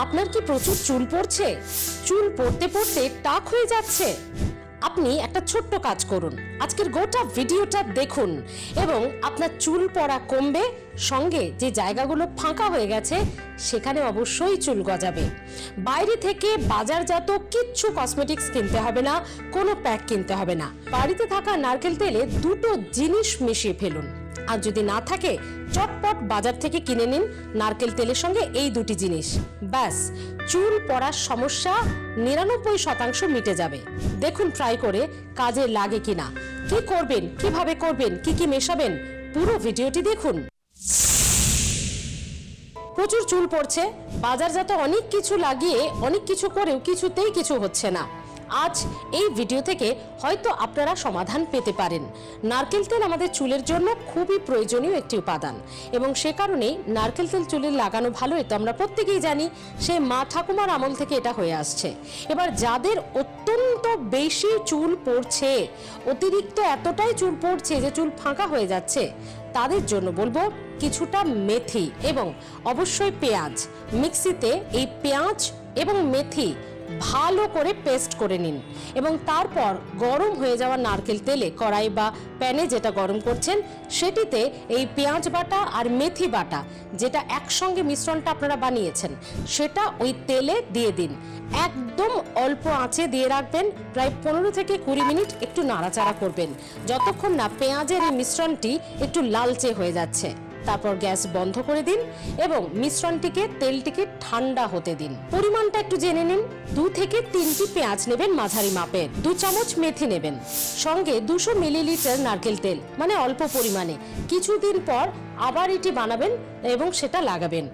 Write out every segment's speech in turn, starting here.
আপনার কি প্রচুর চুল পড়ছে? চুল পড়তে পড়তে টাক হয়ে যাচ্ছে? আপনি একটা ছোট্ট কাজ করুন, আজকের গোটা ভিডিওটা দেখুন এবং আপনার চুল পড়া কমবে, সঙ্গে যে জায়গাগুলো ফাঁকা হয়ে গেছে সেখানে অবশ্যই চুল গজাবে। বাইরে থেকে বাজারজাত কিচ্ছু কসমেটিক্স কিনতে হবে না, কোনো প্যাক কিনতে হবে না। বাড়িতে থাকা নারকেল তেলে দুটো জিনিস মিশিয়ে ফেলুন, আর যদি না থাকে চটপট বাজার থেকে কিনে নিন নারকেল তেলের সঙ্গে এই দুটি জিনিস। ব্যাস, চুল পড়ার সমস্যা 99% মিটে যাবে। দেখুন ট্রাই করে কাজে লাগে কিনা। কি করবেন, কিভাবে করবেন, কি কি মেশাবেন, পুরো ভিডিওটি দেখুন। প্রচুর চুল পড়ছে, বাজারজাত অনেক কিছু লাগিয়ে অনেক কিছু করেও কিছুতেই কিছু হচ্ছে না। আজ এই ভিডিও থেকে হয়তো আপনারা সমাধান পেতে পারেন। নারকেল তেল আমাদের চুলের জন্য খুবই প্রয়োজনীয় একটি উপাদান এবং সে কারণেই নারকেল তেল চুলে লাগানো ভালো, এটা আমরা প্রত্যেকেই জানি। সে মা ঠাকুমার আমল থেকে এটা হয়ে আসছে। এবার যাদের অত্যন্ত বেশি চুল পড়ছে, অতিরিক্ত এতটাই চুল পড়ছে যে চুল ফাঁকা হয়ে যাচ্ছে, তাদের জন্য বলবো কিছুটা মেথি এবং অবশ্যই পেঁয়াজ। মিক্সিতে এই পেঁয়াজ এবং মেথি ভালো করে পেস্ট করে নিন এবং তারপর গরম হয়ে যাওয়া নারকেল তেলে, কড়াই বা প্যানে যেটা গরম করছেন সেটিতে এই পেঁয়াজ বাটা আর মেথি বাটা, যেটা একসঙ্গে মিশ্রণটা আপনারা বানিয়েছেন, সেটা ওই তেলে দিয়ে দিন। একদম অল্প আঁচে দিয়ে রাখবেন, প্রায় 15 থেকে 20 মিনিট একটু নাড়াচাড়া করবেন যতক্ষণ না পেঁয়াজের এই মিশ্রণটি একটু লালচে হয়ে যাচ্ছে। তারপর গ্যাস বন্ধ করে দিন এবং মিশ্রণটিকে, তেলটিকে ঠান্ডা হতে দিন। পরিমাণটা একটু জেনে নিন। 2 থেকে 3টি পেঁয়াজ নেবেন মাঝারি মাপের, 2 চামচ মেথি নেবেন, সঙ্গে 200 মিলিলিটার নারকেল তেল, মানে অল্প পরিমাণে। কিছুদিন পর আবার এটি বানাবেন এবং সেটা লাগাবেন।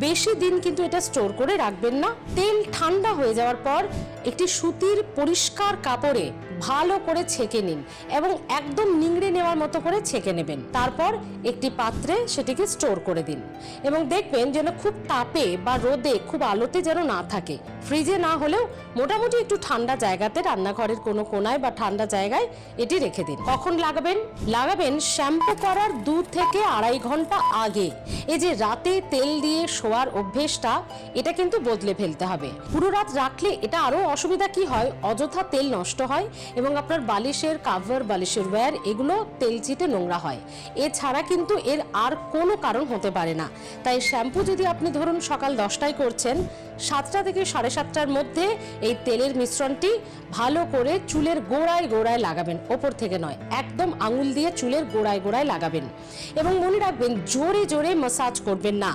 বেশি দিন কিন্তু এটা স্টোর করে রাখবেন না। তেল ঠান্ডা হয়ে যাওয়ার পর একটি সুতির পরিষ্কার কাপড়ে ভালো করে ছেঁকে নিন এবং একদম নিংড়ে নেওয়ার মতো করে ছেঁকে নেবেন। তারপর একটি পাত্রে সেটিকে স্টোর করে দিন এবং দেখবেন যেন খুব তাপে বা রোদে, খুব আলোতে যেন না থাকে। ফ্রিজে না হলেও মোটামুটি একটু ঠান্ডা জায়গাতে, রান্নাঘরের কোনো কোনায় বা ঠান্ডা জায়গায় এটি রেখে দিন। কখন লাগাবেন? লাগাবেন শ্যাম্পু করার 2 থেকে 2.5 ঘন্টা আগে। এই যে রাতে তেল দিয়ে শোয়ার অভ্যেসটা, এটা কিন্তু বদলে ফেলতে হবে। পুরো রাত রাখলে এটা আরো অসুবিধা কি হয়, অযথা তেল নষ্ট হয় এবং আপনার বালিশের কাভার, বালিশের ওয়্যার, এগুলো তেল চিটে নোংরা হয়। এছাড়া কিন্তু এর আর কোনো কারণ হতে পারে না। তাই শ্যাম্পু যদি আপনি ধরুন সকাল 10টায় করছেন, 7টা থেকে 7:30টার মধ্যে এই তেলের মিশ্রণটি ভালো করে চুলের গোড়ায় গোড়ায় লাগাবেন, ওপর থেকে নয়, একদম আঙুল দিয়ে চুলের গোড়ায় গোড়ায় লাগাবেন। এবং মনে রাখবেন, জোরে জোরে ম্যাসাজ করবেন না।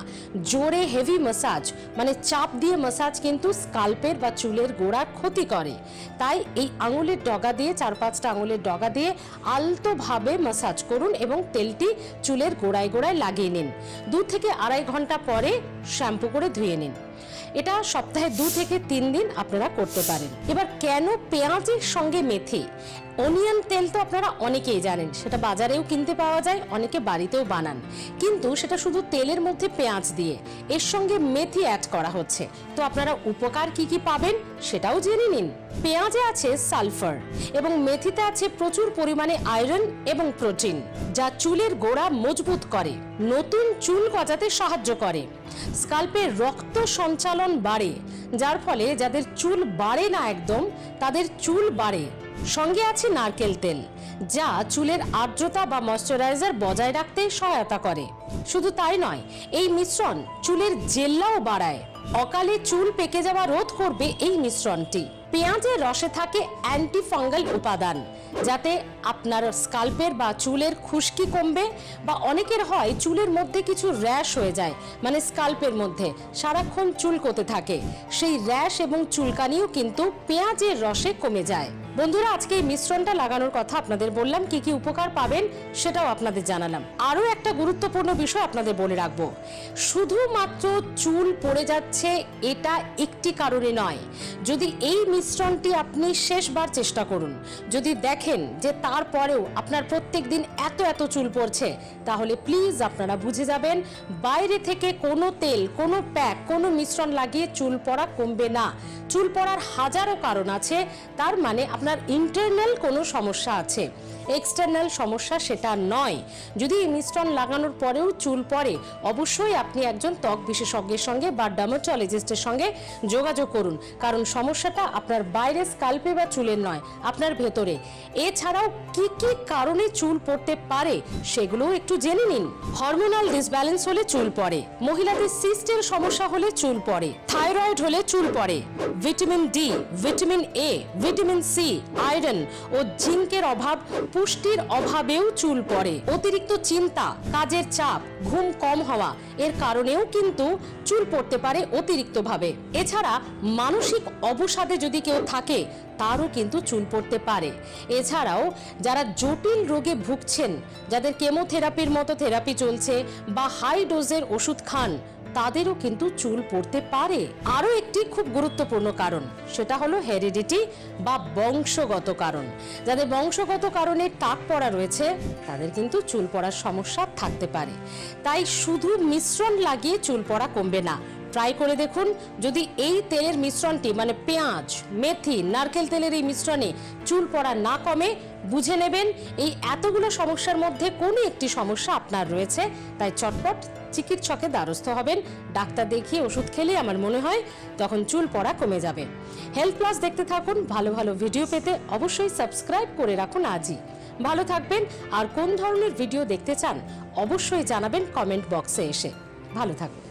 জোরে হেভি ম্যাসাজ, মানে চাপ দিয়ে ম্যাসাজ কিন্তু স্কাল্পের বা চুলের গোড়া ক্ষতি করে। তাই এই আঙুলের ডগা দিয়ে, 4-5টা আঙুলের ডগা দিয়ে আলতোভাবে ম্যাসাজ করুন এবং তেলটি চুলের গোড়ায় গোড়ায় লাগিয়ে নিন। 2 থেকে 2.5 ঘন্টা পরে শ্যাম্পু করে ধুয়ে নিন। এটা সপ্তাহে 2 থেকে 3 দিন আপনারা করতে পারেন। এবার কেন পেঁয়াজের সঙ্গে মেথি? অনিয়ন তেল তো আপনারা অনেকেই জানেন, সেটা বাজারেও কিনতে পাওয়া যায়, অনেকে বাড়িতেও বানান, কিন্তু সেটা শুধু তেলের মধ্যে পেঁয়াজ দিয়ে, এর সঙ্গে মেথি অ্যাড করা হচ্ছে। তো আপনারা উপকার কি কি পাবেন সেটাও জেনে নিন। পেঁয়াজে আছে সালফার এবং মেথিতে আছে প্রচুর পরিমাণে আয়রন এবং প্রোটিন, যা চুলের গোড়া মজবুত করে, নতুন চুল গজাতে সাহায্য করে, স্কাল্পে রক্ত সঞ্চালন বাড়ে, যার ফলে যাদের চুল বাড়ে না একদম, তাদের চুল বাড়ে। সঙ্গে আছে নারকেল তেল, যা চুলের আর্দ্রতা বা ময়শ্চারাইজার বজায় রাখতে সহায়তা করে। শুধু তাই নয়, এই মিশ্রণ চুলের জেল্লাও বাড়ায়। অকালে চুল পেকে যাওয়া রোধ করবে এই মিশ্রণটি। পেঁয়াজের রসে থাকে অ্যান্টি ফাঙ্গাল উপাদান, যাতে আপনার স্কাল্পের বা চুলের খুশকি কমবে, বা অনেকের হয় চুলের মধ্যে কিছু র্যাশ হয়ে যায়, মানে স্কাল্পের মধ্যে সারাক্ষণ চুলকোতে থাকে, সেই র্যাশ এবং চুলকানিও কিন্তু পেঁয়াজের রসে কমে যায়। বন্ধুরা, আজকে এই মিশ্রণটা লাগানোর কথা আপনাদের বললাম, কি কি উপকার পাবেন সেটাও আপনাদের জানালাম। আরও একটা গুরুত্বপূর্ণ বিষয় আপনাদের বলে রাখবো, শুধুমাত্র চুল পড়ে যাচ্ছে এটা একটি কারণে নয়। যদি এই মিশ্রণটি আপনি শেষবার চেষ্টা করুন, যদি দেখেন যে তারপরেও আপনার প্রত্যেক দিন এত এত চুল পড়ছে, তাহলে প্লিজ আপনারা বুঝে যাবেন বাইরে থেকে কোনো তেল, কোনো প্যাক, কোনো মিশ্রণ লাগিয়ে চুল পড়া কমবে না। চুল পড়ার হাজারো কারণ আছে, তার মানে আপনার ইন্টারনাল কোনো সমস্যা আছে। এক্সটার্নাল সমস্যা সেটা নয়। যদি এই মিশ্রণ লাগানোর পরেও চুল পড়ে, অবশ্যই আপনি একজন ত্বক বিশেষজ্ঞের সঙ্গে বা ডার্মাটোলজিস্টের সঙ্গে যোগাযোগ করুন, কারণ সমস্যাটা আপনার বাইরে স্কাল্পে বা চুলের নয়, আপনার ভেতরে। এছাড়াও কি কি কারণে চুল পড়তে পারে সেগুলোও একটু জেনে নিন। হরমোনাল ডিসব্যালেন্স হলে চুল পড়ে, মহিলাদের সিস্টের সমস্যা হলে চুল পড়ে, থাইরয়েড হলে চুল পড়ে, vitamin D, vitamin A, vitamin C, iron ও জিঙ্কের অভাব, পুষ্টির অভাবেও চুল পড়ে, অতিরিক্ত চিন্তা, কাজের চাপ, ঘুম কম হওয়া এর কারণেও কিন্তু চুল পড়তে পারে অতিরিক্তভাবে। এছাড়া মানসিক অবসাদে যদি কেউ থাকে তারও কিন্তু চুল পড়তে পারে। এছাড়াও যারা জটিল রোগে ভুগছেন, যাদের কেমোথেরাপির মতো থেরাপি চলছে বা হাই ডোজের ওষুধ খান, তাদেরও কিন্তু চুল পড়তে পারে। আরও একটি খুব গুরুত্বপূর্ণ কারণ, সেটা হলো হেরিডিটি বা বংশগত কারণ। যাদের বংশগত কারণে টাক পড়া রয়েছে তাদের কিন্তু চুল পড়ার সমস্যা থাকতে পারে। তাই শুধু মিশ্রণ লাগিয়ে চুল পড়া কমবে না। ট্রাই করে দেখুন, যদি এই তেলের মিশ্রণটি মানে পেঁয়াজ, মেথি, নারকেল তেলের এই মিশ্রণে চুল পড়া না কমে, বুঝে নেবেন এই এতগুলো সমস্যার মধ্যে কোনো একটি সমস্যা আপনার রয়েছে। তাই চটপট চিকিৎসকের দ্বারস্থ হবেন। ডাক্তার দেখিয়ে ওষুধ খেলে আমার মনে হয় তখন চুল পড়া কমে যাবে। হেলথ প্লাস দেখতে থাকুন। ভালো ভালো ভিডিও পেতে অবশ্যই সাবস্ক্রাইব করে রাখুন আজই। ভালো থাকবেন। আর কোন ধরনের ভিডিও দেখতে চান অবশ্যই জানাবেন কমেন্ট বক্সে এসে। ভালো থাকুন।